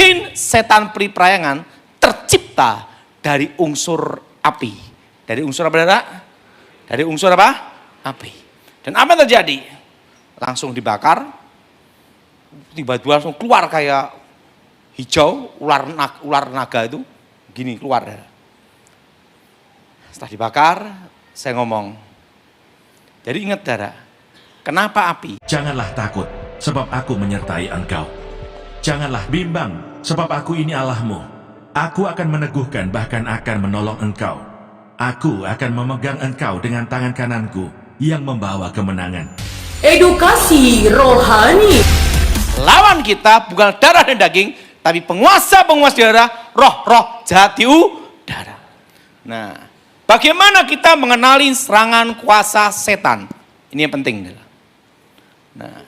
jin setan peri-perayangan tercipta dari unsur api. Dari unsur apa, saudara? Dari unsur apa? Api. Dan apa yang terjadi? Langsung dibakar, tiba-tiba langsung keluar kayak hijau, ular naga itu gini keluar. Setelah dibakar, saya ngomong, jadi ingat, saudara, kenapa api? Janganlah takut, sebab aku menyertai engkau. Janganlah bimbang, sebab aku ini Allahmu. Aku akan meneguhkan, bahkan akan menolong engkau. Aku akan memegang engkau dengan tangan kananku yang membawa kemenangan. Edukasi rohani. Lawan kita bukan darah dan daging, tapi penguasa-penguasa darah, roh-roh jahat di udara. Nah, bagaimana kita mengenali serangan kuasa setan? Ini yang penting. Nah,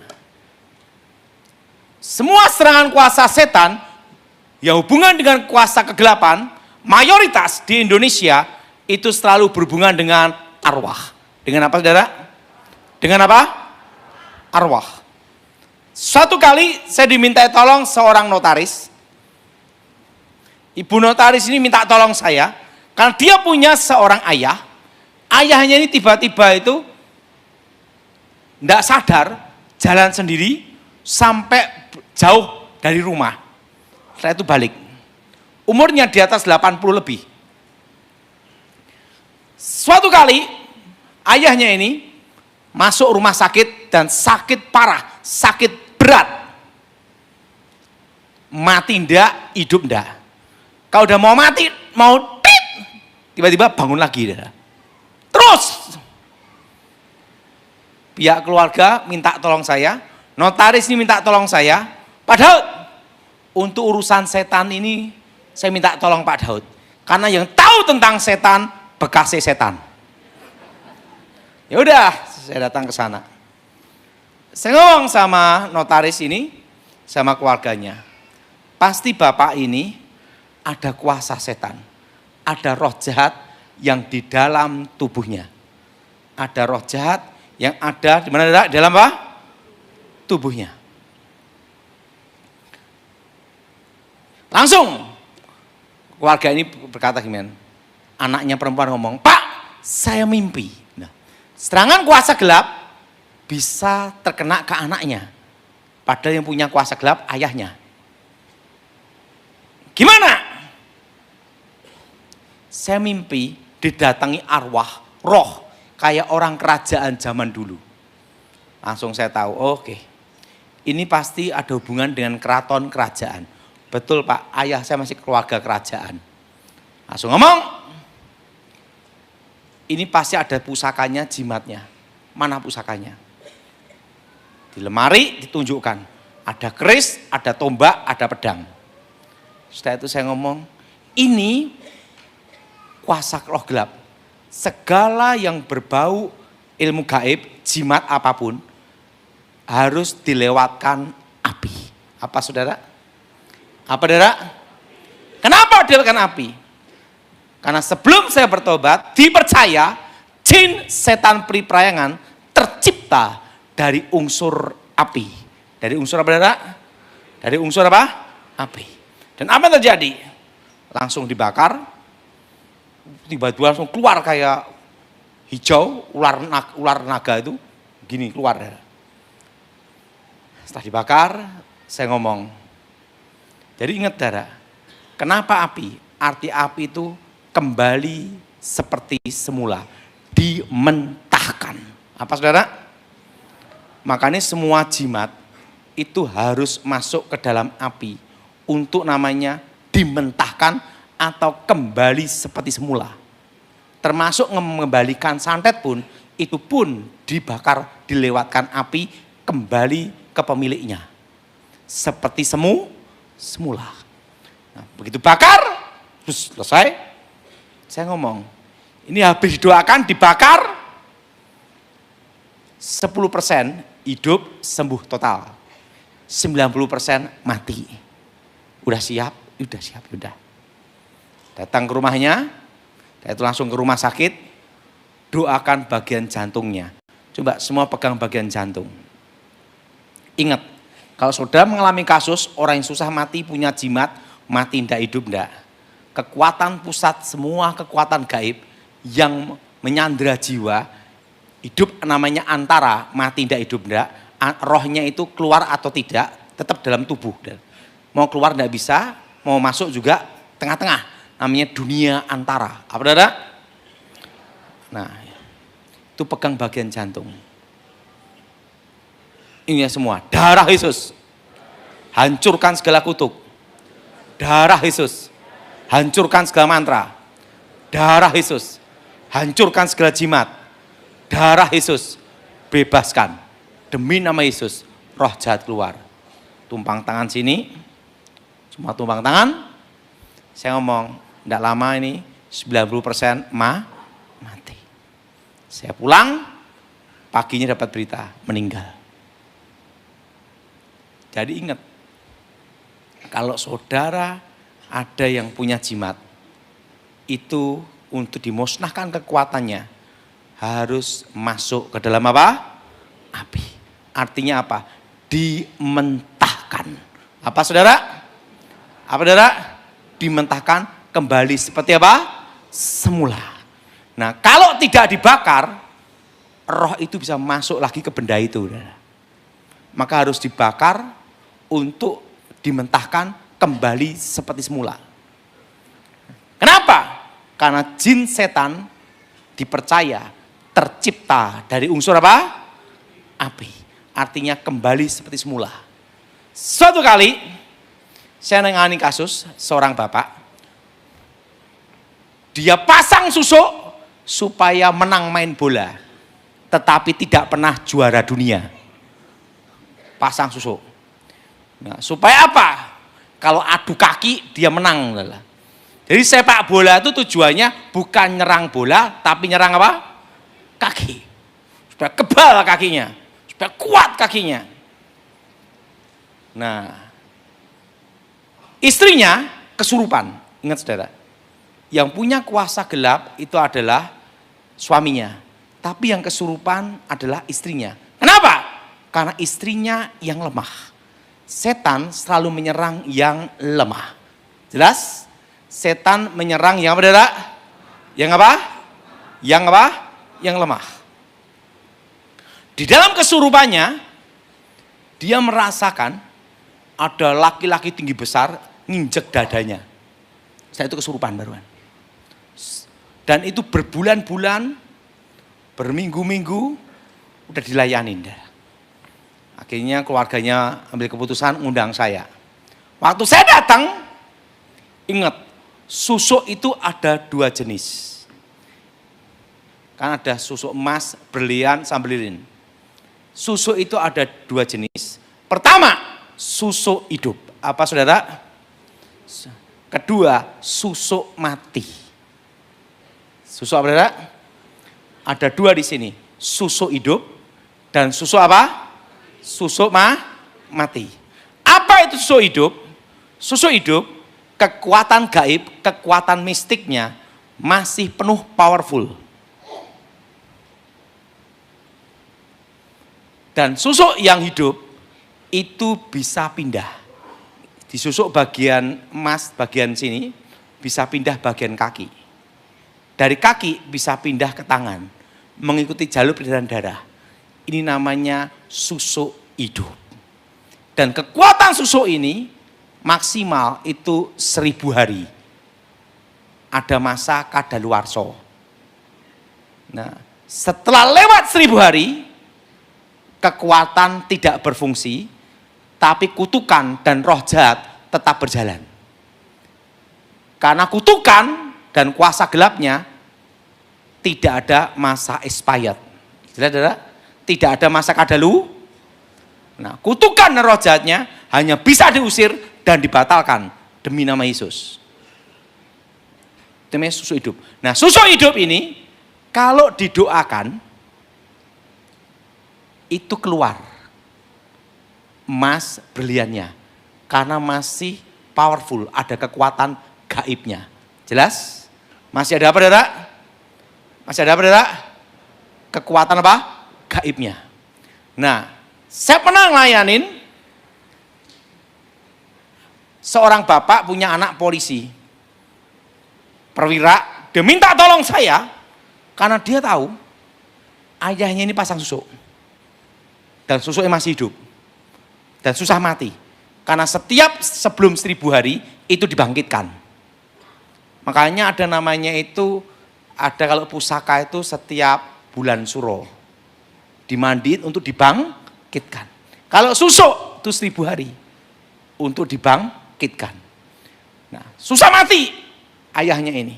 semua serangan kuasa setan yang hubungan dengan kuasa kegelapan, mayoritas di Indonesia itu selalu berhubungan dengan arwah. Dengan apa, saudara? Dengan apa? Arwah. Suatu kali saya dimintai tolong seorang notaris. Ibu notaris ini minta tolong saya, karena dia punya seorang ayah. Ayahnya ini tiba-tiba itu tidak sadar, jalan sendiri sampai jauh dari rumah. Setelah itu balik. Umurnya di atas 80 lebih. Suatu kali ayahnya ini masuk rumah sakit dan sakit parah, sakit berat. Mati ndak, hidup ndak. Kalau udah mau mati, mau tit, tiba-tiba bangun lagi. Terus pihak keluarga minta tolong saya, notaris ini minta tolong saya, Pak Daud, untuk urusan setan ini saya minta tolong Pak Daud. Karena yang tahu tentang setan, bekasnya setan. Ya udah, saya datang ke sana. Saya ngomong sama notaris ini, sama keluarganya. Pasti bapak ini ada kuasa setan. Ada roh jahat yang di dalam tubuhnya. Ada roh jahat yang ada di mana? Di dalam apa? Tubuhnya. Langsung keluarga ini berkata gimana? Anaknya perempuan ngomong, Pak, saya mimpi. Nah, serangan kuasa gelap bisa terkena ke anaknya. Padahal yang punya kuasa gelap ayahnya. Gimana? Saya mimpi didatangi arwah, roh, kayak orang kerajaan zaman dulu. Langsung saya tahu, oke. Ini pasti ada hubungan dengan keraton kerajaan. Betul Pak, ayah saya masih keluarga kerajaan. Langsung ngomong, ini pasti ada pusakanya, jimatnya. Mana pusakanya? Di lemari ditunjukkan. Ada keris, ada tombak, ada pedang. Setelah itu saya ngomong, ini kuasa roh gelap. Segala yang berbau ilmu gaib, jimat apapun, harus dilewatkan api. Apa saudara? Apa saudara? Kenapa dilewatkan api? Karena sebelum saya bertobat, dipercaya jin setan peri-perayangan tercipta dari unsur api. Dari unsur apa, saudara? Dari unsur apa? Api. Dan apa yang terjadi? Langsung dibakar, tiba-tiba langsung keluar kayak hijau, ular naga itu gini keluar. Setelah dibakar, saya ngomong, jadi ingat saudara, kenapa api? Arti api itu kembali seperti semula, dimentahkan. Apa saudara? Makanya semua jimat itu harus masuk ke dalam api untuk namanya dimentahkan atau kembali seperti semula. Termasuk mengembalikan santet pun, itu pun dibakar, dilewatkan api kembali ke pemiliknya. Seperti semula. Nah, begitu bakar, terus selesai. Saya ngomong, ini habis didoakan, dibakar, 10% hidup sembuh total. 90% mati. Udah siap. Datang ke rumahnya, itu langsung ke rumah sakit, doakan bagian jantungnya. Coba semua pegang bagian jantung. Ingat, Kalau saudara mengalami kasus orang yang susah mati punya jimat, mati tidak hidup tidak. Kekuatan pusat, semua kekuatan gaib yang menyandera jiwa, hidup namanya antara, mati tidak hidup tidak, rohnya itu keluar atau tidak, tetap dalam tubuh. Mau keluar tidak bisa, mau masuk juga tengah-tengah, namanya dunia antara. Apa saudara? Nah, itu pegang bagian jantung. Ini semua, darah Yesus. Hancurkan segala kutuk. Darah Yesus. Hancurkan segala mantra. Darah Yesus. Hancurkan segala jimat. Darah Yesus. Bebaskan. Demi nama Yesus, roh jahat keluar. Tumpang tangan sini. Cuma tumpang tangan. Saya ngomong, tidak lama ini 90% mati. Saya pulang, paginya dapat berita, meninggal. Jadi ingat, kalau saudara ada yang punya jimat, itu untuk dimusnahkan kekuatannya, harus masuk ke dalam apa? Api. Artinya apa? Dimentahkan. Apa saudara? Apa saudara? Dimentahkan kembali seperti apa? Semula. Nah, kalau tidak dibakar, roh itu bisa masuk lagi ke benda itu. Maka harus dibakar untuk dimentahkan kembali seperti semula. Kenapa? Karena jin setan dipercaya tercipta dari unsur apa? Api. Artinya kembali seperti semula. Suatu kali saya nangani kasus seorang bapak. Dia pasang susuk supaya menang main bola. Tetapi tidak pernah juara dunia. Pasang susuk. Nah, supaya apa? Kalau adu kaki dia menang. Jadi sepak bola itu tujuannya bukan nyerang bola, tapi nyerang apa? Kaki. Supaya kebal kakinya, supaya kuat kakinya. Nah, istrinya kesurupan. Ingat saudara, yang punya kuasa gelap itu adalah suaminya. Tapi yang kesurupan adalah istrinya. Kenapa? Karena istrinya yang lemah. Setan selalu menyerang yang lemah. Jelas? Setan menyerang yang apa, saudara? Yang apa? Yang apa? Yang lemah. Di dalam kesurupannya, dia merasakan ada laki-laki tinggi besar nginjek dadanya. Saya itu kesurupan baruan. Dan itu berbulan-bulan, berminggu-minggu, udah dilayanin. Akhirnya keluarganya ambil keputusan undang saya. Waktu saya datang, ingat, susuk itu ada 2 jenis. Kan ada susuk emas, berlian, sama lilin. Susuk itu ada 2 jenis. Pertama, susuk hidup. Apa saudara? Kedua, susuk mati. Susuk apa saudara? Ada 2 di sini. Susuk hidup dan susuk apa? Susuk mati. Apa itu susuk hidup? Susuk hidup, kekuatan gaib, kekuatan mistiknya masih penuh powerful. Dan susuk yang hidup itu bisa pindah. Di susuk bagian emas, bagian sini, bisa pindah bagian kaki. Dari kaki bisa pindah ke tangan, mengikuti jalur peredaran darah. Ini namanya susuk hidup. Dan kekuatan susuk ini maksimal itu 1000 hari. Ada masa kadaluarsa. Nah, setelah lewat 1000 hari, kekuatan tidak berfungsi, tapi kutukan dan roh jahat tetap berjalan. Karena kutukan dan kuasa gelapnya tidak ada masa expired. Jelas? Tidak ada masa kadalu. Nah, kutukan dan roh jahatnya hanya bisa diusir dan dibatalkan demi nama Yesus. Itu namanya susuk hidup. Nah, susuk hidup ini kalau didoakan itu keluar emas berliannya karena masih powerful, ada kekuatan gaibnya. Jelas? Masih ada apa, saudara? Masih ada apa, saudara? Kekuatan apa? Gaibnya. Nah, saya pernah ngelayanin Seorang bapak punya anak polisi. Perwira, dia minta tolong saya karena dia tahu ayahnya ini pasang susuk. Dan susuknya masih hidup. Dan susah mati. Karena setiap sebelum 1000 hari itu dibangkitkan. Makanya ada namanya itu, ada kalau pusaka itu setiap bulan suro. Dimandiin untuk dibangkitkan. Kalau susuk itu 1000 hari untuk dibangkitkan. Nah, susah mati ayahnya ini.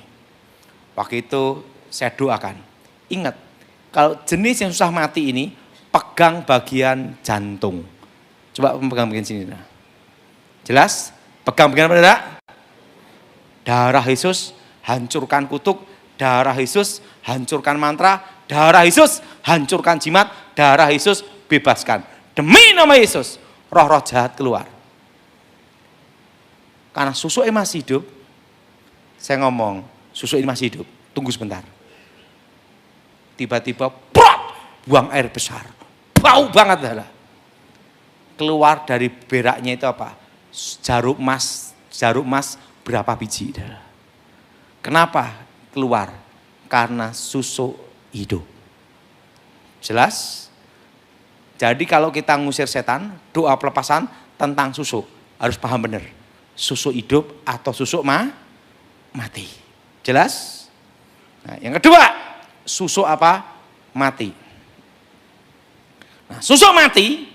Waktu itu saya doakan. Ingat, kalau jenis yang susah mati ini, pegang bagian jantung. Coba pegang bagian sini. Nah. Jelas? Pegang bagian apa? Darah Yesus hancurkan kutuk, darah Yesus hancurkan mantra, darah Yesus hancurkan jimat, darah Yesus bebaskan. Demi nama Yesus, roh-roh jahat keluar. Karena susuknya masih hidup, saya ngomong, susuk ini masih hidup, tunggu sebentar. Tiba-tiba, buang air besar, bau banget dah. Keluar dari beraknya itu apa? Jarum emas berapa biji? Kenapa keluar? Karena susuk hidup. Jelas? Jadi kalau kita ngusir setan, doa pelepasan tentang susuk, harus paham benar. Susuk hidup atau susuk mati. Jelas? Nah, yang kedua, susuk apa? Mati. Nah, susuk mati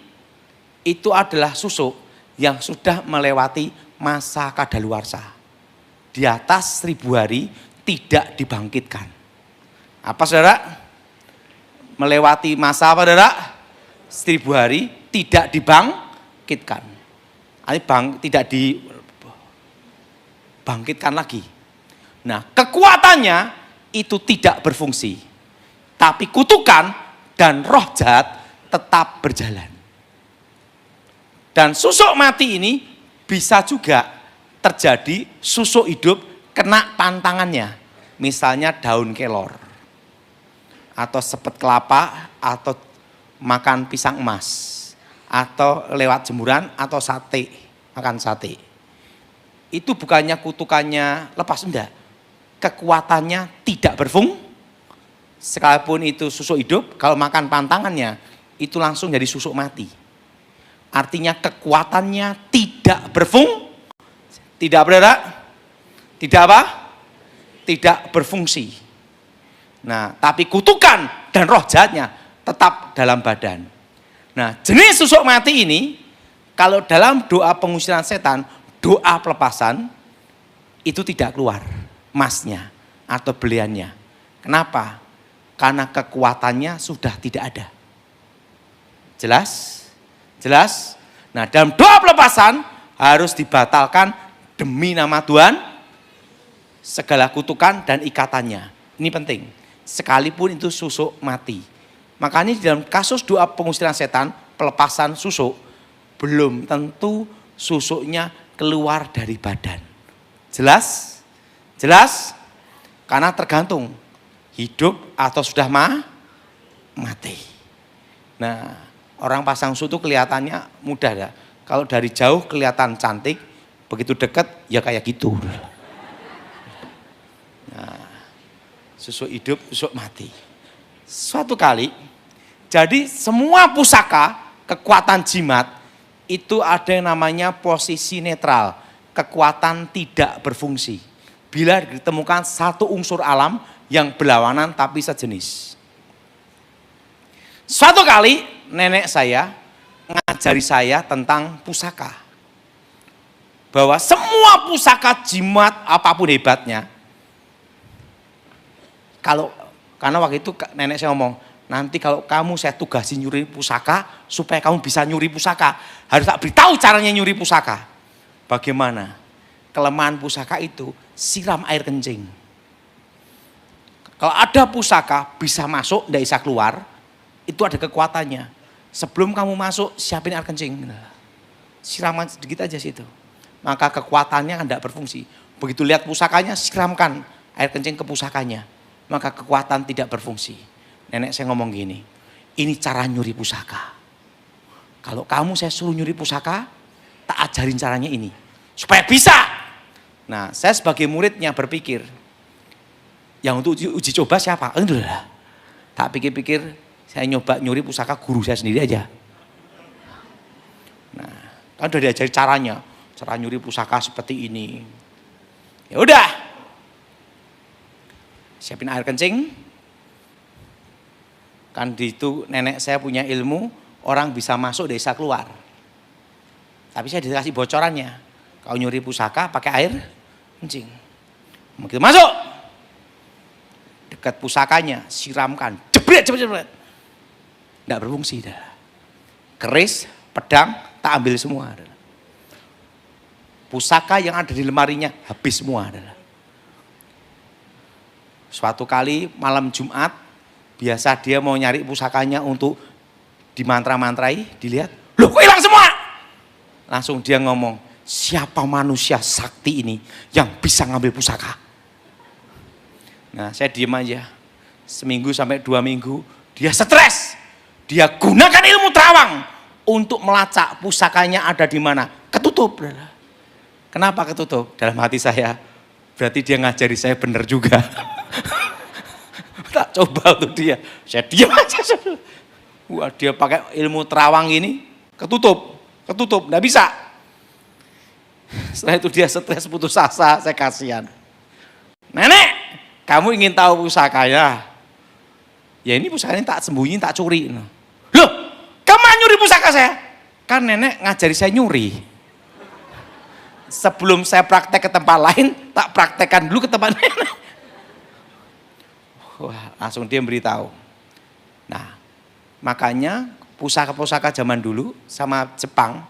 itu adalah susuk yang sudah melewati masa kadaluarsa. Di atas 1000 hari tidak dibangkitkan. Apa saudara? Melewati masa apa saudara? 1000 hari tidak dibangkitkan. Tidak dibangkitkan lagi. Nah, kekuatannya itu tidak berfungsi. Tapi kutukan dan roh jahat tetap berjalan. Dan susuk mati ini bisa juga terjadi susuk hidup kena pantangannya. Misalnya daun kelor. Atau sepet kelapa, atau makan pisang emas. Atau lewat jemuran, atau sate. Makan sate. Itu bukannya kutukannya lepas, enggak. Kekuatannya tidak berfungsi. Sekalipun itu susuk hidup, kalau makan pantangannya, itu langsung jadi susuk mati. Artinya kekuatannya tidak berfungsi. Tidak bergerak. Tidak apa? Tidak berfungsi. Nah, tapi kutukan dan roh jahatnya tetap dalam badan. Nah, jenis susuk mati ini, kalau dalam doa pengusiran setan, doa pelepasan, itu tidak keluar emasnya atau beliannya. Kenapa? Karena kekuatannya sudah tidak ada. Jelas? Jelas? Nah, dalam doa pelepasan harus dibatalkan demi nama Tuhan segala kutukan dan ikatannya. Ini penting. Sekalipun itu susuk mati. Makanya di dalam kasus doa pengusiran setan, pelepasan susuk, belum tentu susuknya keluar dari badan. Jelas? Jelas? Karena tergantung hidup atau sudah mati. Nah, orang pasang susuk itu kelihatannya mudah ya. Kalau dari jauh kelihatan cantik, begitu dekat ya kayak gitu. Nah, susuk hidup, susuk mati. Suatu kali, jadi semua pusaka, kekuatan jimat, itu ada yang namanya posisi netral. Kekuatan tidak berfungsi. Bila ditemukan satu unsur alam yang berlawanan tapi sejenis. Suatu kali nenek saya ngajari saya tentang pusaka. Bahwa semua pusaka jimat apapun hebatnya. Karena waktu itu nenek saya ngomong, nanti kalau kamu saya tugasi nyuri pusaka, supaya kamu bisa nyuri pusaka, harus tak beritahu caranya nyuri pusaka. Bagaimana? Kelemahan pusaka itu siram air kencing. Kalau ada pusaka bisa masuk, tidak bisa keluar, itu ada kekuatannya. Sebelum kamu masuk, siapin air kencing. Siraman sedikit aja situ. Maka kekuatannya kan tidak berfungsi. Begitu lihat pusakanya, siramkan air kencing ke pusakanya. Maka kekuatan tidak berfungsi. Nenek saya ngomong gini, ini cara nyuri pusaka. Kalau kamu saya suruh nyuri pusaka, tak ajarin caranya ini. supaya bisa. Nah, saya sebagai muridnya berpikir, yang untuk uji coba siapa? Enggak. Tak pikir-pikir, saya nyoba nyuri pusaka guru saya sendiri aja. Nah, kan udah diajari caranya, cara nyuri pusaka seperti ini. Ya udah, siapin air kencing. Kan di itu nenek saya punya ilmu, orang bisa masuk bisa keluar. Tapi saya dikasih bocorannya, kalau nyuri pusaka pakai air kencing. Begitu masuk, dekat pusakanya, siramkan, jebret. Tidak berfungsi dah. Keris, pedang, tak ambil semua. Pusaka yang ada di lemarinya habis semua. Suatu kali malam Jumat, biasa dia mau nyari pusakanya untuk dimantra-mantrai, dilihat, loh kok hilang semua? Langsung dia ngomong, siapa manusia sakti ini yang bisa ngambil pusaka? Nah, saya diem aja. Seminggu sampai 2 minggu, dia stres. Dia gunakan ilmu terawang untuk melacak pusakanya ada di mana. Ketutup. Kenapa ketutup? Dalam hati saya, berarti dia ngajari saya benar juga. Tak coba untuk dia. Saya diam aja. Wah, dia pakai ilmu terawang ini, ketutup, nggak bisa. Setelah itu dia stres putus asa, saya kasihan. Nenek, kamu ingin tahu pusakanya? Ya ini pusakanya tak sembunyi, tak curi. Loh, kamu nyuri pusaka saya? Kan nenek ngajari saya nyuri. Sebelum saya praktek ke tempat lain, tak praktekkan dulu ke tempat nenek. Wah, langsung dia beritahu. Nah, makanya pusaka-pusaka zaman dulu sama Jepang,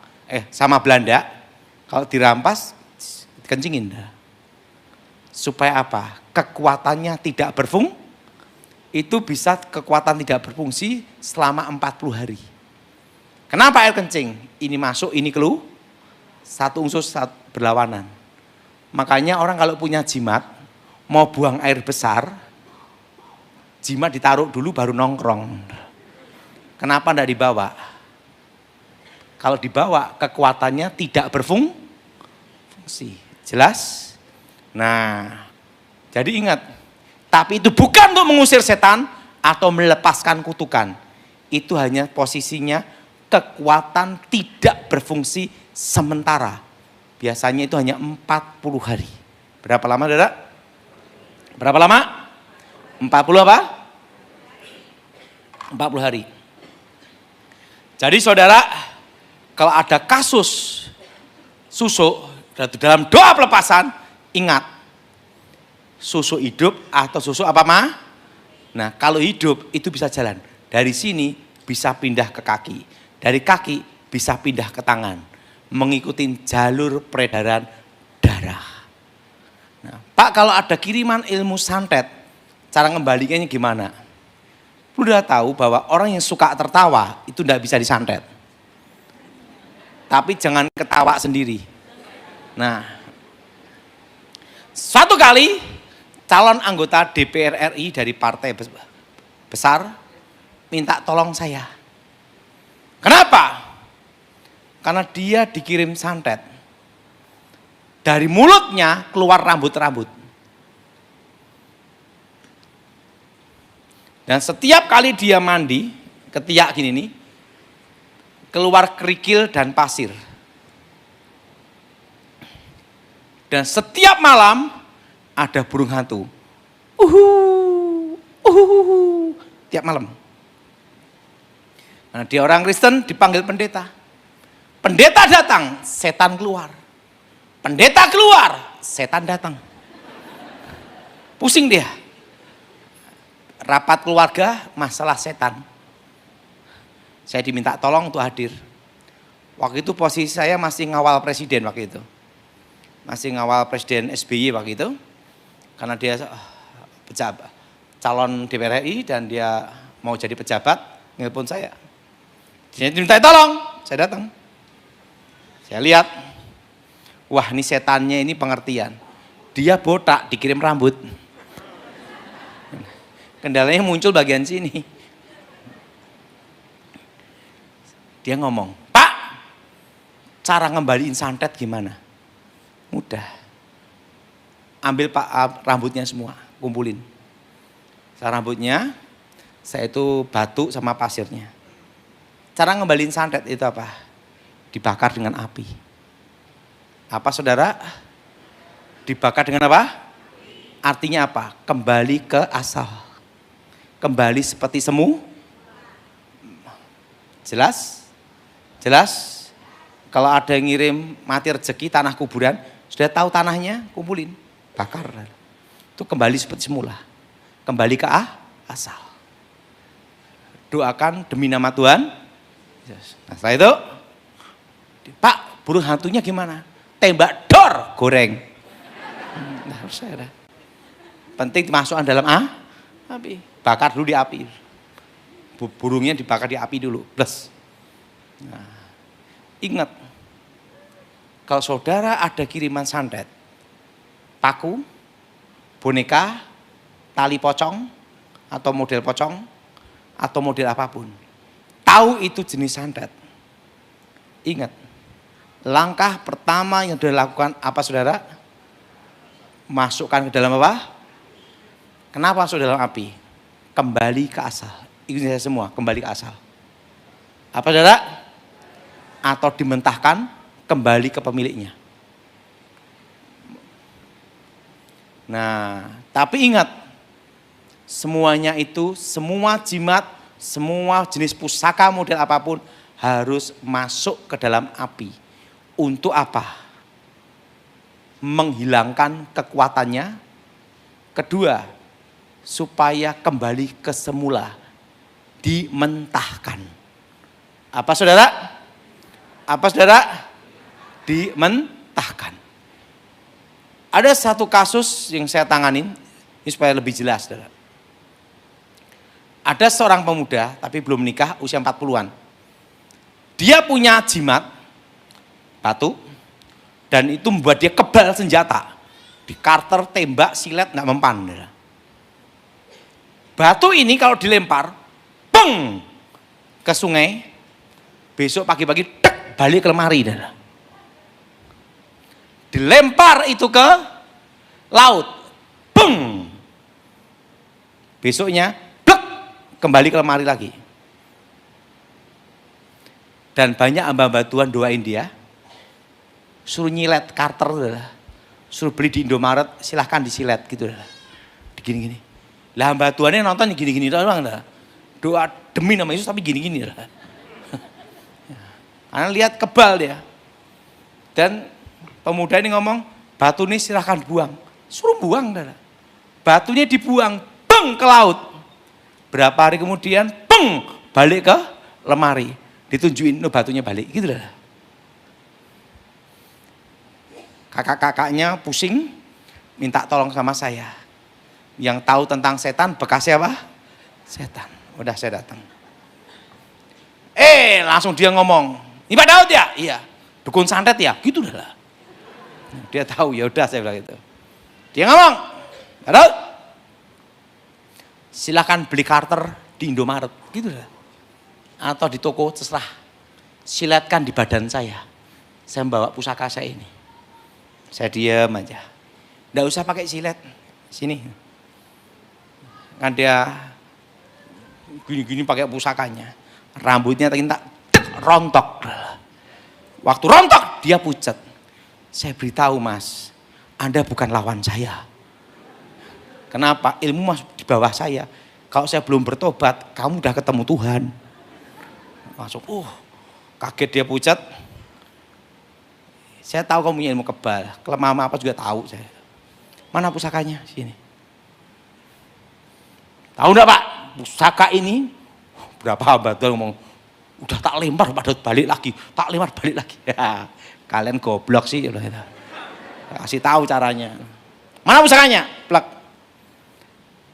sama Belanda, kalau dirampas, kencingin. Supaya apa? Kekuatannya tidak berfungsi. Itu bisa kekuatan tidak berfungsi selama 40 hari. Kenapa air kencing? Ini masuk, ini keluar. Satu unsur berlawanan. Makanya orang kalau punya jimat, mau buang air besar, jimat ditaruh dulu baru nongkrong. Kenapa tidak dibawa? Kalau dibawa kekuatannya tidak berfungsi. Jelas? Nah, jadi ingat. Tapi itu bukan untuk mengusir setan atau melepaskan kutukan. Itu hanya posisinya kekuatan tidak berfungsi sementara. Biasanya itu hanya 40 hari. Berapa lama, Saudara? Berapa lama? 40 apa? 40 hari. Jadi saudara, kalau ada kasus susuk dalam doa pelepasan, ingat. Susuk hidup atau susuk apa mah? Nah, kalau hidup itu bisa jalan. Dari sini bisa pindah ke kaki. Dari kaki bisa pindah ke tangan. Mengikuti jalur peredaran darah. Nah, Pak, kalau ada kiriman ilmu santet, cara ngembalikannya gimana? Lu udah tahu bahwa orang yang suka tertawa itu tidak bisa disantet. Tapi jangan ketawa sendiri. Nah, suatu kali calon anggota DPR RI dari partai besar minta tolong saya. Kenapa? Karena dia dikirim santet. Dari mulutnya keluar rambut-rambut. Dan setiap kali dia mandi, ketiak gini nih, keluar kerikil dan pasir. Dan setiap malam ada burung hantu. Tiap malam. Nah, dia orang Kristen dipanggil pendeta. Pendeta datang, setan keluar. Pendeta keluar, setan datang. Pusing dia. Rapat keluarga, masalah setan. Saya diminta tolong untuk hadir. Waktu itu posisi saya masih ngawal presiden waktu itu. Masih ngawal presiden SBY waktu itu. Karena dia pejabat, calon DPR RI dan dia mau jadi pejabat, nelpon saya. Dia diminta tolong, saya datang. Saya lihat, wah ini setannya ini pengertian. Dia botak, dikirim rambut. Kendalanya muncul bagian sini. Dia ngomong, Pak, cara ngembaliin santet gimana? Mudah. Ambil rambutnya semua, kumpulin. Rambutnya, saya itu batu sama pasirnya. Cara ngembaliin santet itu apa? Dibakar dengan api. Apa saudara? Dibakar dengan apa? Artinya apa? Kembali ke asal. Kembali seperti semu. Jelas? Jelas? Kalau ada yang ngirim mati rezeki tanah kuburan, sudah tahu tanahnya, kumpulin, bakar. Itu kembali seperti semula. Kembali ke asal. Doakan demi nama Tuhan. Nah, setelah itu, Pak, burung hantunya gimana? Tembak dor, goreng. Nah, saya penting dimasukkan dalam api. Bakar dulu di api. Burungnya dibakar di api dulu. Plus. Nah, ingat, kalau saudara ada kiriman santet, paku, boneka, tali pocong, atau model pocong, atau model apapun, tahu itu jenis santet. Ingat, langkah pertama yang dilakukan apa saudara? Masukkan ke dalam apa? Kenapa masuk dalam api? Kembali ke asal. Ikuti saya semua, kembali ke asal. Apa saudara? Atau dimentahkan, kembali ke pemiliknya. Nah, tapi ingat, semuanya itu, semua jimat, semua jenis pusaka model apapun harus masuk ke dalam api. Untuk apa? Menghilangkan kekuatannya. Kedua, supaya kembali ke semula, dimentahkan. Apa saudara? Apa saudara? Dimentahkan. Ada satu kasus yang saya tanganin, ini supaya lebih jelas saudara. Ada seorang pemuda, tapi belum menikah, usia 40-an. Dia punya jimat, batu, dan itu membuat dia kebal senjata. Di karter, tembak, silet, nggak mempan. Saudara. Batu ini kalau dilempar, peng, ke sungai, besok pagi-pagi, tek, balik ke lemari. Saudara. Dilempar itu ke laut, peng, besoknya, blek, kembali ke lemari lagi. Dan banyak hamba-hamba Tuhan doain dia, suruh nyilet karter, saudara. Suruh beli di Indomaret, silahkan disilet gitu. Gini-gini. Lah hamba Tuhannya nonton gini-gini doang. Doa demi nama Yesus tapi gini-gini. Karena lihat kebal dia. Dan pemuda ini ngomong, batu ini silahkan buang. Suruh buang. Batunya dibuang, peng ke laut. Berapa hari kemudian, peng, balik ke lemari. Ditunjukin, no, batunya balik. Gitu lah. Kakak-kakaknya pusing, minta tolong sama saya. Yang tahu tentang setan, bekasnya apa? Setan. Udah saya datang. Langsung dia ngomong, ini Pak Daud ya? Iya. Dukun santet ya? Gitu lah. Dia tahu, ya udah saya bilang gitu. Dia ngomong, Pak Daud, silakan beli karter di Indomaret. Gitu lah. Atau di toko, terserah. Silatkan di badan saya. Saya membawa pusaka saya ini. Saya diam aja. Nggak usah pakai silet. Sini. Kan dia gini-gini pakai pusakanya. Rambutnya tak rontok. Waktu rontok dia pucat. Saya beritahu Mas, Anda bukan lawan saya. Kenapa? Ilmu masih di bawah saya. Kalau saya belum bertobat, kamu udah ketemu Tuhan. Masuk, kaget dia pucat. Saya tahu kamu punya ilmu kebal, kelemahan apa juga tahu saya. Mana pusakanya? Sini. Tahu enggak Pak? Pusaka ini berapa hamba Tuhan ngomong, udah tak lempar Pak Daud balik lagi, tak lempar balik lagi. Ya, kalian goblok sih. Kasih tahu caranya. Mana pusakanya? Plak.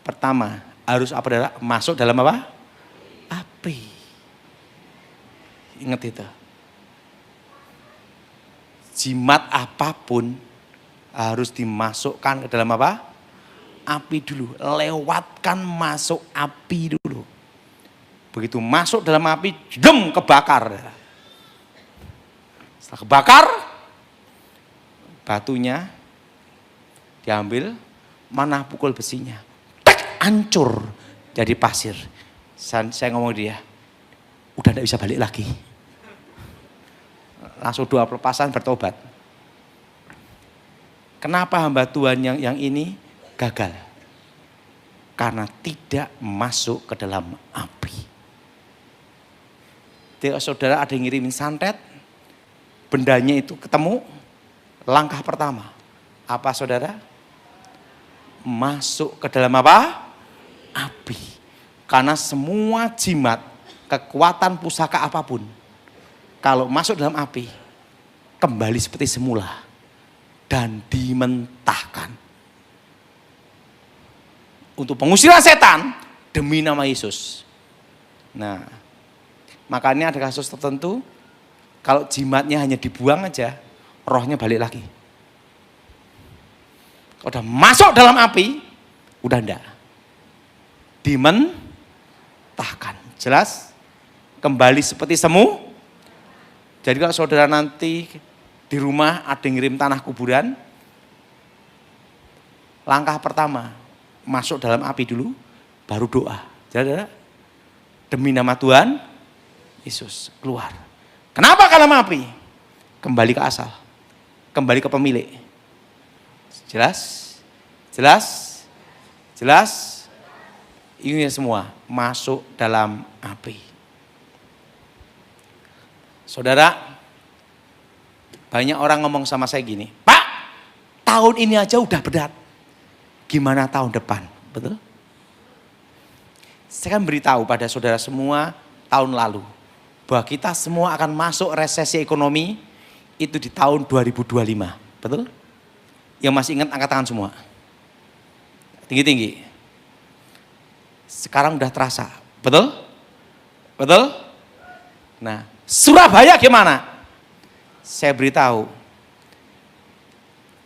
Pertama, harus apa saudara? Masuk dalam apa? Api. Ingat itu. Jimat apapun harus dimasukkan ke dalam apa? Api dulu. Lewatkan masuk api dulu. Begitu masuk dalam api, kebakar. Setelah kebakar, batunya diambil, mana pukul besinya, tek, hancur jadi pasir. Saya ngomong dia, udah tidak bisa balik lagi. Langsung doa pelepasan, bertobat. Kenapa hamba Tuhan yang ini gagal? Karena tidak masuk ke dalam api. Jadi saudara ada yang ngirimin santet, bendanya itu ketemu, langkah pertama, apa saudara? Masuk ke dalam apa? Api. Karena semua jimat, kekuatan pusaka apapun, kalau masuk dalam api, kembali seperti semula dan dimentahkan. Untuk pengusiran setan demi nama Yesus. Nah, makanya ada kasus tertentu, kalau jimatnya hanya dibuang aja, rohnya balik lagi. Kalau udah masuk dalam api, udah enggak. Dimentahkan. Jelas? Kembali seperti semu. Jadi kalau saudara nanti di rumah ada yang ngirim tanah kuburan, langkah pertama, masuk dalam api dulu, baru doa. Saudara, demi nama Tuhan Yesus, keluar. Kenapa ke dalam api? Kembali ke asal. Kembali ke pemilik. Jelas? Jelas? Jelas? Ini semua masuk dalam api. Saudara, banyak orang ngomong sama saya gini, Pak, tahun ini aja udah berat. Gimana tahun depan? Betul? Saya kan beritahu pada saudara semua tahun lalu, bahwa kita semua akan masuk resesi ekonomi itu di tahun 2025. Betul? Yang masih ingat angkat tangan semua. Tinggi-tinggi. Sekarang udah terasa. Betul? Betul? Nah, Surabaya gimana? Saya beritahu,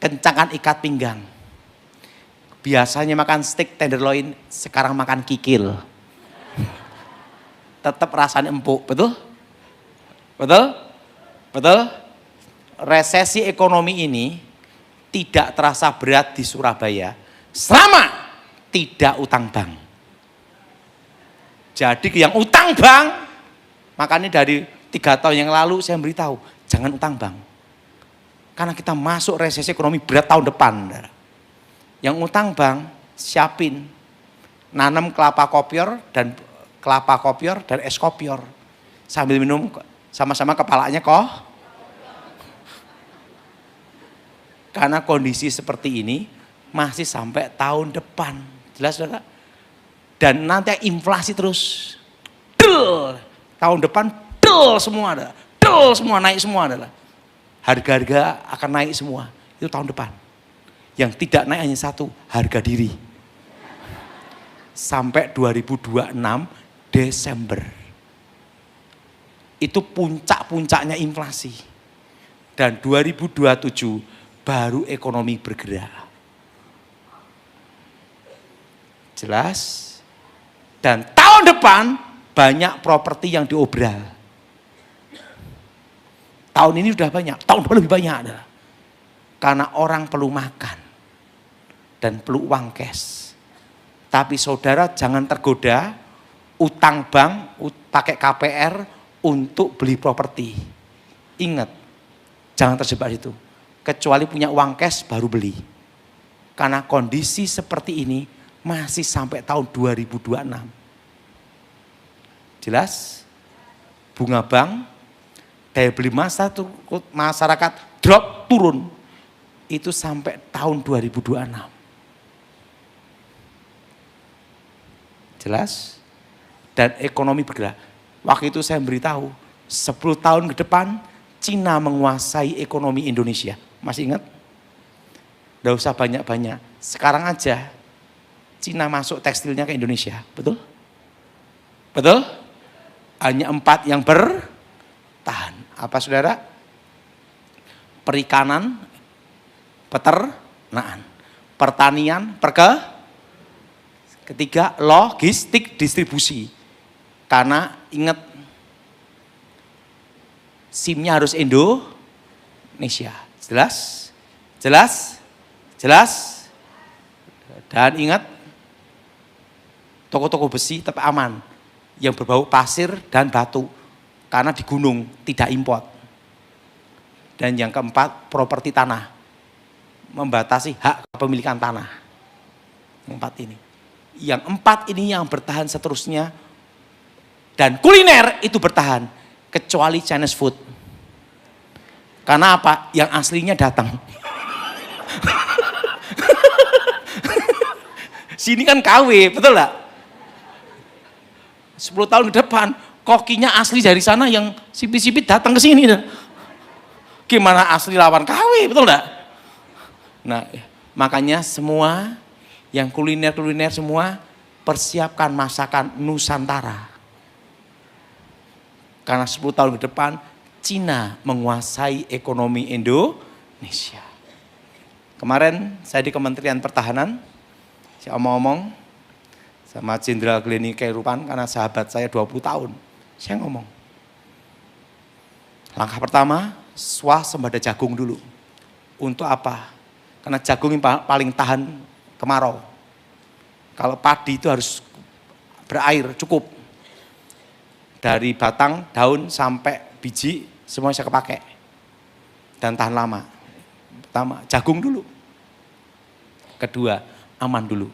kencangkan ikat pinggang. Biasanya makan steak tenderloin, sekarang makan kikil. Tetap rasanya empuk, betul? Betul? Betul? Resesi ekonomi ini tidak terasa berat di Surabaya selama tidak utang bank. Jadi yang utang bank, makanya dari 3 tahun yang lalu saya beritahu, jangan utang bank. Karena kita masuk resesi ekonomi berat tahun depan. Yang utang bank, siapin. Nanam kelapa kopior dan es kopior. Sambil minum sama-sama kepalanya kok. Karena kondisi seperti ini masih sampai tahun depan. Jelas saudara? Dan nanti inflasi terus. Tahun depan semua ada. Semua naik semua adalah. Harga-harga akan naik semua. Itu tahun depan. Yang tidak naik hanya satu, harga diri. Sampai 2026 Desember. Itu puncak-puncaknya inflasi. Dan 2027 baru ekonomi bergerak. Jelas? Dan tahun depan banyak properti yang diobral. Tahun ini sudah banyak, tahun depan lebih banyak adalah. Karena orang perlu makan dan perlu uang cash. Tapi saudara jangan tergoda utang bank, pakai KPR untuk beli properti. Ingat, jangan terjebak itu. Kecuali punya uang cash baru beli. Karena kondisi seperti ini masih sampai tahun 2026. Jelas? Bunga bank, daya beli masyarakat drop turun. Itu sampai tahun 2026. Jelas? Dan ekonomi bergerak. Waktu itu saya beritahu, 10 tahun ke depan Cina menguasai ekonomi Indonesia. Masih ingat? Tidak usah banyak-banyak. Sekarang aja Cina masuk tekstilnya ke Indonesia. Betul? Betul? Hanya 4 yang bertahan. Apa saudara? Perikanan, peternakan, pertanian, ketiga logistik distribusi. Karena ingat SIM-nya harus Indonesia. Jelas? Jelas? Jelas? Dan ingat, toko-toko besi tapi aman. Yang berbau pasir dan batu. Karena di gunung, tidak import. Dan yang keempat, properti tanah. Membatasi hak kepemilikan tanah. Yang empat ini. Yang empat ini yang bertahan seterusnya. Dan kuliner itu bertahan. Kecuali Chinese food. Karena apa? Yang aslinya datang. Sini kan KW, betul gak? 10 tahun ke depan, kokinya asli dari sana yang sipit-sipit datang ke sini. Gimana asli lawan KW, betul gak? Nah, makanya semua yang kuliner-kuliner semua persiapkan masakan Nusantara. Karena 10 tahun ke depan, Cina menguasai ekonomi Indonesia. Kemarin saya di Kementerian Pertahanan, saya omong-omong sama Jenderal Gleni Kairupan karena sahabat saya 20 tahun. Saya ngomong, langkah pertama, swasembada jagung dulu. Untuk apa? Karena jagung yang paling tahan kemarau. Kalau padi itu harus berair, cukup. Dari batang, daun, sampai biji, semua bisa kepakai. Dan tahan lama. Pertama, jagung dulu. Kedua, aman dulu.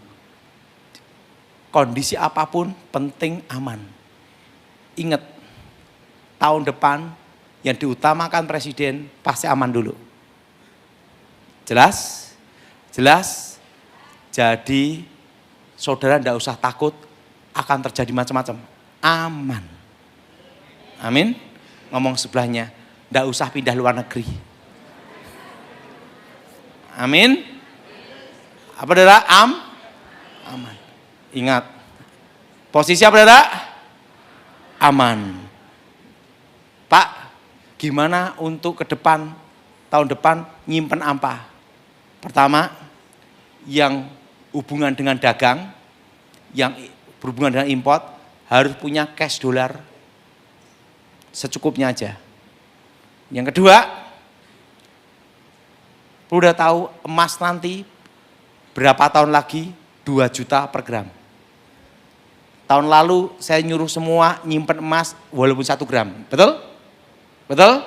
Kondisi apapun penting aman. Ingat, tahun depan yang diutamakan presiden pasti aman dulu. Jelas? Jelas? Jadi saudara tidak usah takut akan terjadi macam-macam. Aman. Amin. Ngomong sebelahnya, tidak usah pindah luar negeri. Amin. Apa saudara? Aman. Ingat, posisi apa saudara? Aman. Pak, gimana untuk ke depan, tahun depan nyimpen apa? Pertama, yang hubungan dengan dagang, yang berhubungan dengan import, harus punya cash dolar secukupnya aja. Yang kedua, perlu udah tahu emas nanti berapa tahun lagi 2 juta per gram. Tahun lalu saya nyuruh semua nyimpen emas walaupun 1 gram. Betul? Betul?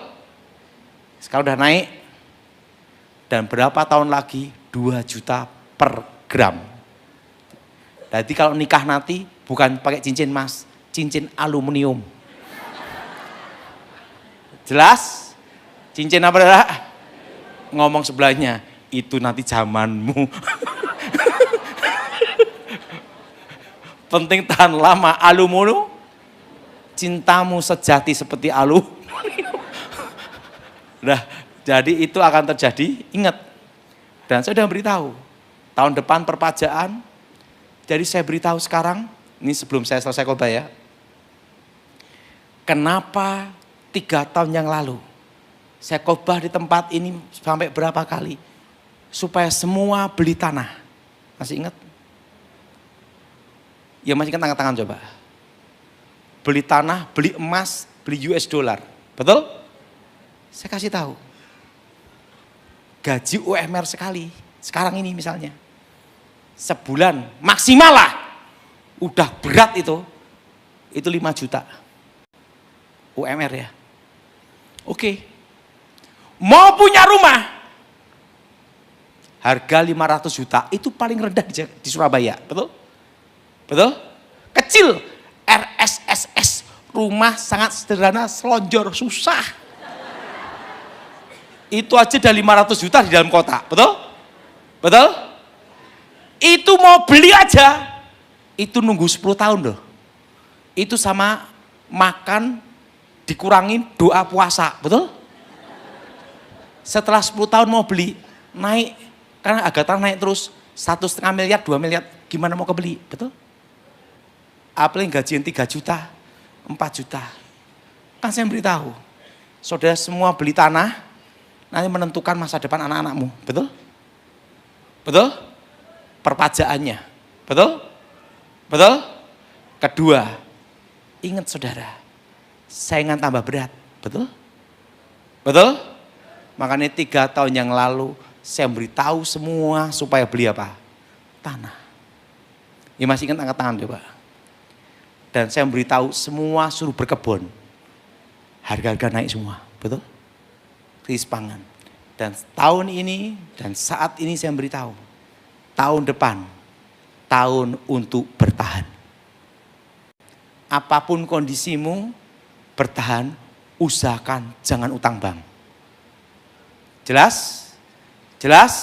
Sekarang udah naik. Dan berapa tahun lagi 2 juta per gram. Jadi kalau nikah nanti bukan pakai cincin emas, cincin aluminium. Jelas? Cincin apa dah? Ngomong sebelahnya, itu nanti zamanmu. Penting tahan lama, aluminium. Cintamu sejati seperti aluminium. Nah, jadi itu akan terjadi, ingat. Dan saya sudah beritahu, tahun depan perpajaan. Jadi saya beritahu sekarang, ini sebelum saya selesai khotbah ya. Kenapa 3 tahun yang lalu saya khotbah di tempat ini sampai berapa kali supaya semua beli tanah. Masih ingat? Ya masih ingat, tangan-tangan coba. Beli tanah, beli emas, beli US dollar. Betul? Saya kasih tahu. Gaji UMR sekali. Sekarang ini misalnya. Sebulan maksimal lah. Udah berat itu. Itu 5 juta. UMR ya. Oke. Mau punya rumah. Harga 500 juta itu paling rendah di Surabaya. Betul? Betul? Kecil. RSSS. Rumah sangat sederhana, selonjor, susah. Itu aja udah 500 juta di dalam kota. Betul? Betul? Itu mau beli aja. Itu nunggu 10 tahun loh. Itu sama makan dikurangin doa puasa, betul? Setelah 10 tahun mau beli, naik, karena harga tanah naik terus, 1,5 miliar, 2 miliar, gimana mau kebeli, betul? Apalagi gajian 3 juta, 4 juta. Kan saya beritahu, saudara semua beli tanah, nanti menentukan masa depan anak-anakmu, betul? Betul? Perpajaannya, betul? Betul? Kedua, ingat saudara, saingan tambah berat, betul? Betul? Makanya 3 tahun yang lalu saya beritahu semua supaya beli apa? Tanah. Ya masih ingat angkat tangan coba. Dan saya beritahu semua suruh berkebun. Harga-harga naik semua, betul? Krisis pangan. Dan tahun ini dan saat ini saya beritahu, tahun depan, tahun untuk bertahan. Apapun kondisimu, bertahan, usahakan jangan utang bank. Jelas? Jelas?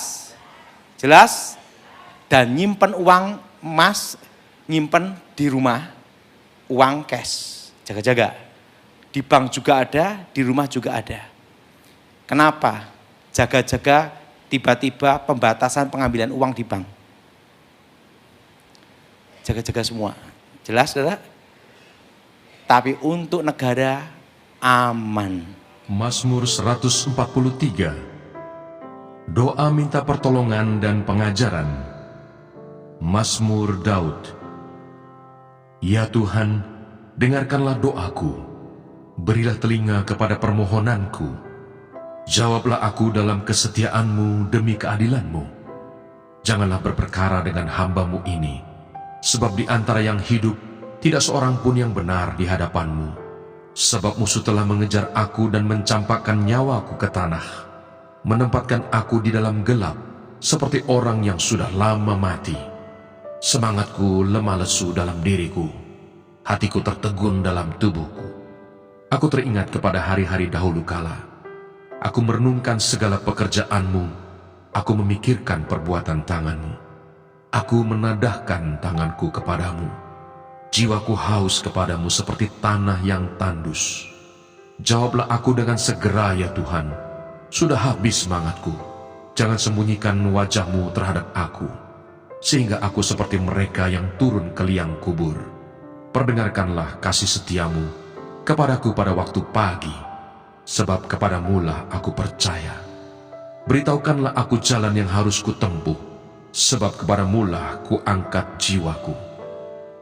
Jelas? Dan nyimpen uang emas, nyimpen di rumah, uang cash, jaga-jaga. Di bank juga ada, di rumah juga ada. Kenapa? Jaga-jaga tiba-tiba pembatasan pengambilan uang di bank. Jaga-jaga semua. Jelas, saudara? Tapi untuk negara aman. Mazmur 143. Doa minta pertolongan dan pengajaran. Mazmur Daud. Ya Tuhan, dengarkanlah doaku. Berilah telinga kepada permohonanku. Jawablah aku dalam kesetiaan-Mu demi keadilan-Mu. Janganlah berperkara dengan hamba-Mu ini, sebab di antara yang hidup tidak seorang pun yang benar di hadapan-Mu. Sebab musuh telah mengejar aku dan mencampakkan nyawaku ke tanah, menempatkan aku di dalam gelap seperti orang yang sudah lama mati. Semangatku lemah lesu dalam diriku, hatiku tertegun dalam tubuhku. Aku teringat kepada hari-hari dahulu kala. Aku merenungkan segala pekerjaan-Mu, aku memikirkan perbuatan tangan-Mu. Aku menadahkan tanganku kepadamu. Jiwaku haus kepadamu seperti tanah yang tandus. Jawablah aku dengan segera ya Tuhan. Sudah habis semangatku. Jangan sembunyikan wajah-Mu terhadap aku, sehingga aku seperti mereka yang turun ke liang kubur. Perdengarkanlah kasih setia-Mu kepadaku pada waktu pagi, sebab kepadamu-lah aku percaya. Beritahukanlah aku jalan yang harus kutempuh, sebab kepadamu-lah ku angkat jiwaku.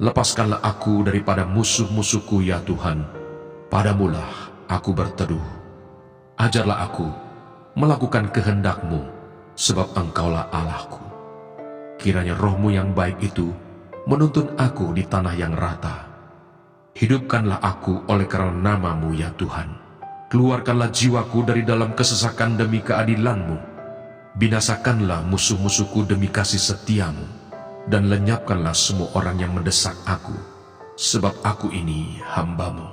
Lepaskanlah aku daripada musuh-musuhku ya Tuhan, padamu-lah aku berteduh. Ajarlah aku melakukan kehendak-Mu, sebab Engkaulah Allahku. Kiranya roh-Mu yang baik itu menuntun aku di tanah yang rata. Hidupkanlah aku oleh karena nama-Mu ya Tuhan. Keluarkanlah jiwaku dari dalam kesesakan demi keadilan-Mu. Binasakanlah musuh-musuhku demi kasih setia-Mu. Dan lenyapkanlah semua orang yang mendesak aku, sebab aku ini hamba-Mu.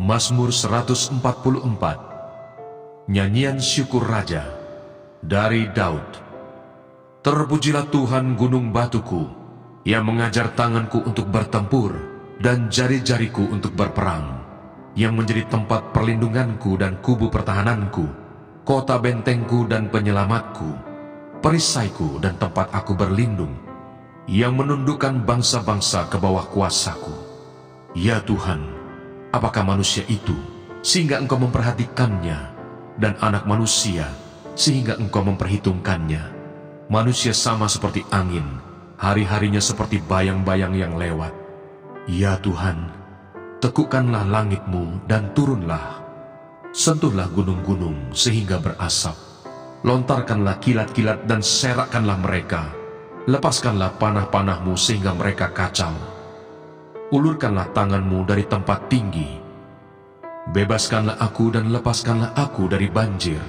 Mazmur 144. Nyanyian syukur Raja dari Daud. Terpujilah Tuhan gunung batuku, yang mengajar tanganku untuk bertempur dan jari-jariku untuk berperang, yang menjadi tempat perlindunganku dan kubu pertahananku, kota bentengku dan penyelamatku, perisaiku dan tempat aku berlindung, yang menundukkan bangsa-bangsa ke bawah kuasaku. Ya Tuhan, apakah manusia itu sehingga Engkau memperhatikannya, dan anak manusia sehingga Engkau memperhitungkannya? Manusia sama seperti angin, hari-harinya seperti bayang-bayang yang lewat. Ya Tuhan, tekukkanlah langit-Mu dan turunlah. Sentuhlah gunung-gunung sehingga berasap. Lontarkanlah kilat-kilat dan serakkanlah mereka. Lepaskanlah panah-panah-Mu sehingga mereka kacau. Ulurkanlah tangan-Mu dari tempat tinggi. Bebaskanlah aku dan lepaskanlah aku dari banjir,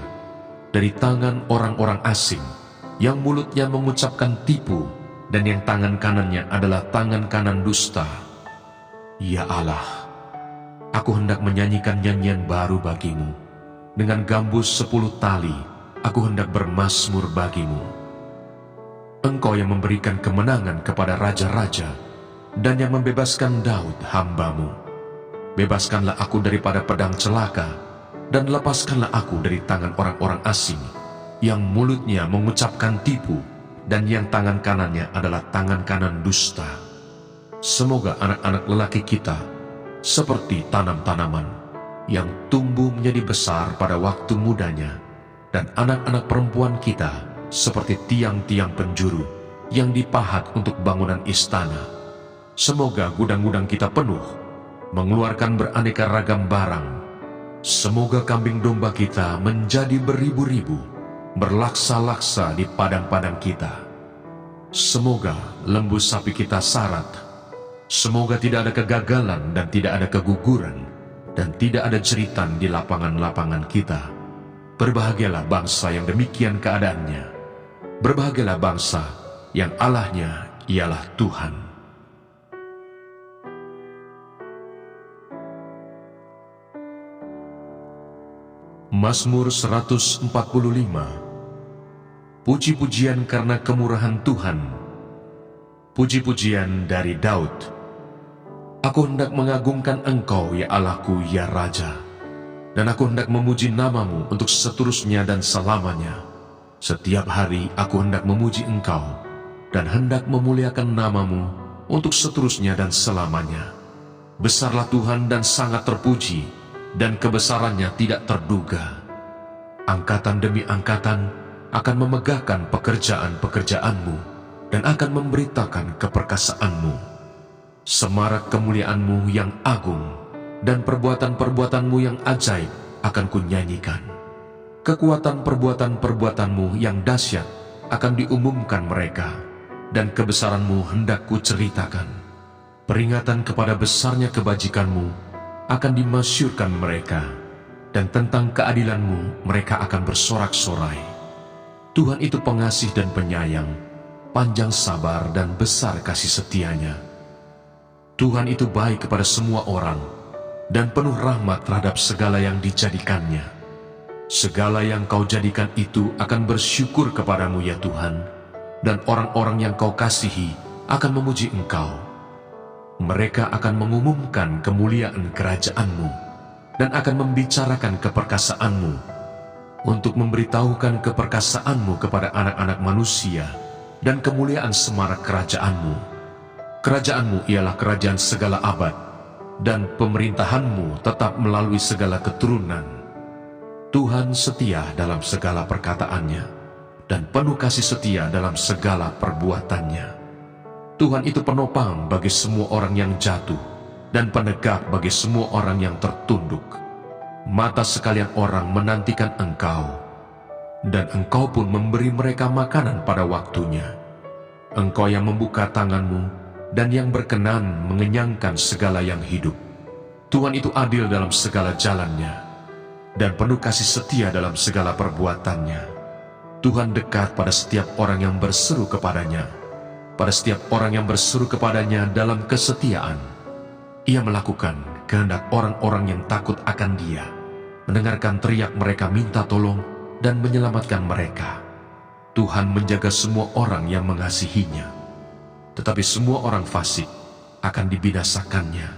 dari tangan orang-orang asing, yang mulutnya mengucapkan tipu, dan yang tangan kanannya adalah tangan kanan dusta. Ya Allah, aku hendak menyanyikan nyanyian baru bagimu. Dengan gambus 10 tali, aku hendak bermazmur bagimu. Engkau yang memberikan kemenangan kepada raja-raja, dan yang membebaskan Daud hamba-Mu. Bebaskanlah aku daripada pedang celaka, dan lepaskanlah aku dari tangan orang-orang asing, yang mulutnya mengucapkan tipu, dan yang tangan kanannya adalah tangan kanan dusta. Semoga anak-anak lelaki kita seperti tanam-tanaman yang tumbuh menjadi besar pada waktu mudanya, dan anak-anak perempuan kita seperti tiang-tiang penjuru yang dipahat untuk bangunan istana. Semoga gudang-gudang kita penuh, mengeluarkan beraneka ragam barang, Semoga kambing domba kita menjadi beribu-ribu, berlaksa-laksa di padang-padang kita. Semoga lembu sapi kita sarat. Semoga tidak ada kegagalan dan tidak ada keguguran, dan tidak ada jeritan di lapangan-lapangan kita. Berbahagialah bangsa yang demikian keadaannya. Berbahagialah bangsa yang Allahnya ialah Tuhan. Mazmur 145. Puji-pujian karena kemurahan Tuhan. Puji-pujian dari Daud. Aku hendak mengagungkan Engkau, ya Allahku, ya Raja. Dan aku hendak memuji namamu untuk seterusnya dan selamanya. Setiap hari aku hendak memuji Engkau, dan hendak memuliakan namamu untuk seterusnya dan selamanya. Besarlah Tuhan dan sangat terpuji, dan kebesarannya tidak terduga. Angkatan demi angkatan akan memegahkan pekerjaan-pekerjaanmu dan akan memberitakan keperkasaanmu. Semarak kemuliaanmu yang agung dan perbuatan-perbuatanmu yang ajaib akan kunyanyikan. Kekuatan perbuatan-perbuatanmu yang dahsyat akan diumumkan mereka, dan kebesaranmu hendak kuceritakan. Peringatan kepada besarnya kebajikanmu akan dimasyurkan mereka, dan tentang keadilanmu mereka akan bersorak-sorai. Tuhan itu pengasih dan penyayang, panjang sabar dan besar kasih setianya. Tuhan itu baik kepada semua orang, dan penuh rahmat terhadap segala yang dijadikannya. Segala yang kau jadikan itu akan bersyukur kepadamu, ya Tuhan, dan orang-orang yang kau kasihi akan memuji Engkau. Mereka akan mengumumkan kemuliaan kerajaan-Mu dan akan membicarakan keperkasaanmu, untuk memberitahukan keperkasaan-Mu kepada anak-anak manusia dan kemuliaan semarak kerajaan-Mu. Kerajaan-Mu ialah kerajaan segala abad, dan pemerintahan-Mu tetap melalui segala keturunan. Tuhan setia dalam segala perkataannya, dan penuh kasih setia dalam segala perbuatannya. Tuhan itu penopang bagi semua orang yang jatuh, dan penegak bagi semua orang yang tertunduk. Mata sekalian orang menantikan Engkau, dan Engkau pun memberi mereka makanan pada waktunya. Engkau yang membuka tangan-Mu, dan yang berkenan mengenyangkan segala yang hidup. Tuhan itu adil dalam segala jalannya, dan penuh kasih setia dalam segala perbuatannya. Tuhan dekat pada setiap orang yang berseru kepadanya, pada setiap orang yang berseru kepadanya dalam kesetiaan. Ia melakukan kehendak orang-orang yang takut akan Dia, mendengarkan teriak mereka minta tolong, dan menyelamatkan mereka. Tuhan menjaga semua orang yang mengasihinya, tetapi semua orang fasik akan dibinasakannya.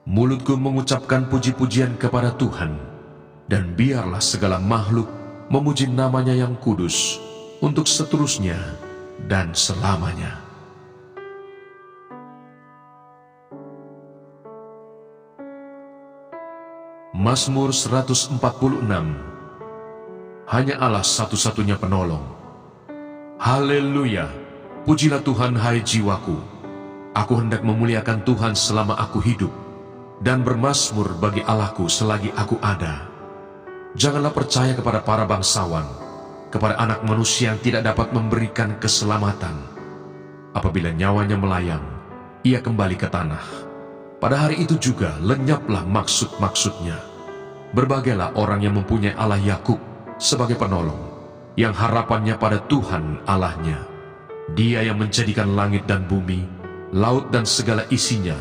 Mulutku mengucapkan puji-pujian kepada Tuhan, dan biarlah segala makhluk memuji namanya yang kudus untuk seterusnya dan selamanya. Mazmur 146. Hanya Allah satu-satunya penolong. Haleluya, pujilah Tuhan hai jiwaku. Aku hendak memuliakan Tuhan selama aku hidup, dan bermazmur bagi Allahku selagi aku ada. Janganlah percaya kepada para bangsawan, kepada anak manusia yang tidak dapat memberikan keselamatan. Apabila nyawanya melayang, ia kembali ke tanah. Pada hari itu juga lenyaplah maksud-maksudnya. Berbahagialah orang yang mempunyai Allah Yakub sebagai penolong, yang harapannya pada Tuhan Allahnya. Dia yang menjadikan langit dan bumi, laut dan segala isinya,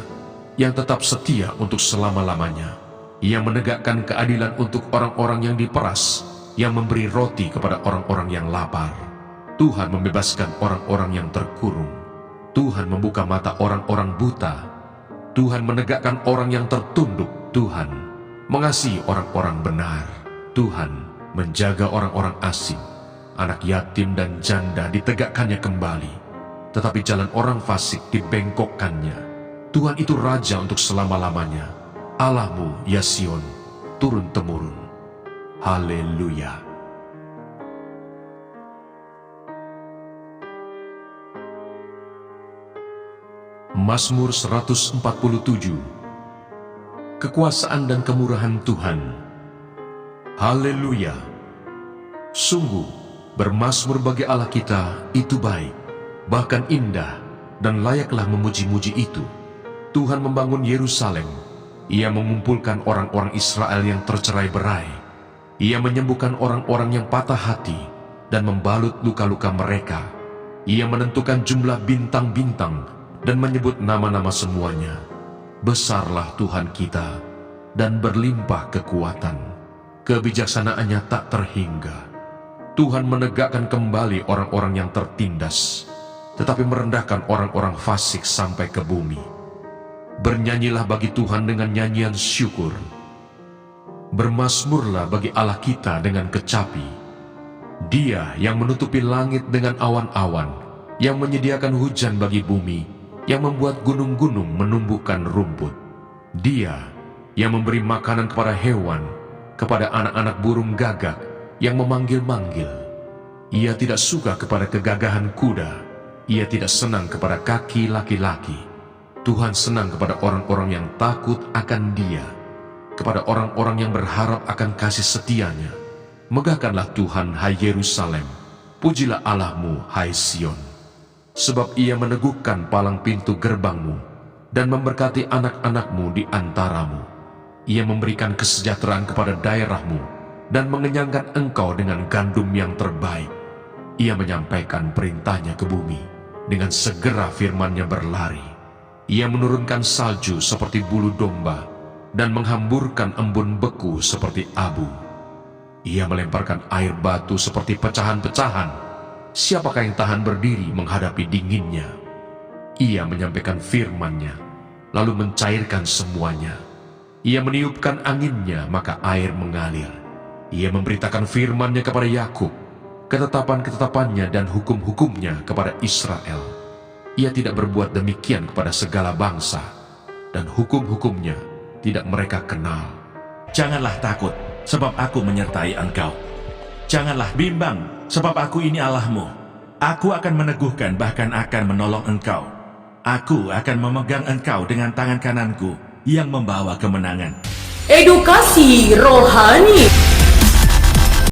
yang tetap setia untuk selama-lamanya, yang menegakkan keadilan untuk orang-orang yang diperas, yang memberi roti kepada orang-orang yang lapar. Tuhan membebaskan orang-orang yang terkurung. Tuhan membuka mata orang-orang buta. Tuhan menegakkan orang yang tertunduk. Tuhan mengasihi orang-orang benar. Tuhan menjaga orang-orang asing. Anak yatim dan janda ditegakkannya kembali, tetapi jalan orang fasik dibengkokkannya. Tuhan itu Raja untuk selama-lamanya. Allahmu, ya Sion, turun-temurun. Haleluya. Mazmur 147. kekuasaan dan kemurahan Tuhan. Haleluya! Sungguh, bermazmur bagi Allah kita itu baik, bahkan indah, dan layaklah memuji-muji itu. Tuhan membangun Yerusalem. Ia mengumpulkan orang-orang Israel yang tercerai-berai. Ia menyembuhkan orang-orang yang patah hati dan membalut luka-luka mereka. Ia menentukan jumlah bintang-bintang dan menyebut nama-nama semuanya. Besarlah Tuhan kita dan berlimpah kekuatan. Kebijaksanaannya tak terhingga. Tuhan menegakkan kembali orang-orang yang tertindas, tetapi merendahkan orang-orang fasik sampai ke bumi. Bernyanyilah bagi Tuhan dengan nyanyian syukur. Bermazmurlah bagi Allah kita dengan kecapi. Dia yang menutupi langit dengan awan-awan, yang menyediakan hujan bagi bumi, yang membuat gunung-gunung menumbuhkan rumput. Dia yang memberi makanan kepada hewan, kepada anak-anak burung gagak yang memanggil-manggil. Ia tidak suka kepada kegagahan kuda. Ia tidak senang kepada kaki laki-laki. Tuhan senang kepada orang-orang yang takut akan Dia, kepada orang-orang yang berharap akan kasih setianya. Megahkanlah Tuhan, hai Yerusalem, pujilah Allahmu, hai Sion. Sebab Ia meneguhkan palang pintu gerbangmu, dan memberkati anak-anakmu di antaramu. Ia memberikan kesejahteraan kepada daerahmu, dan mengenyangkan engkau dengan gandum yang terbaik. Ia menyampaikan perintahnya ke bumi, dengan segera firman-Nya berlari. Ia menurunkan salju seperti bulu domba, dan menghamburkan embun beku seperti abu. Ia melemparkan air batu seperti pecahan-pecahan. Siapakah yang tahan berdiri menghadapi dinginnya? Ia menyampaikan firman-Nya, lalu mencairkan semuanya. Ia meniupkan anginnya, maka air mengalir. Ia memberitakan firman-Nya kepada Yakub, ketetapan-ketetapannya dan hukum-hukumnya kepada Israel. Ia tidak berbuat demikian kepada segala bangsa, dan hukum-hukumnya tidak mereka kenal. Janganlah takut, sebab aku menyertai engkau. Janganlah bimbang, sebab aku ini Allahmu. Aku akan meneguhkan, bahkan akan menolong engkau. Aku akan memegang engkau dengan tangan kananku yang membawa kemenangan. Edukasi rohani.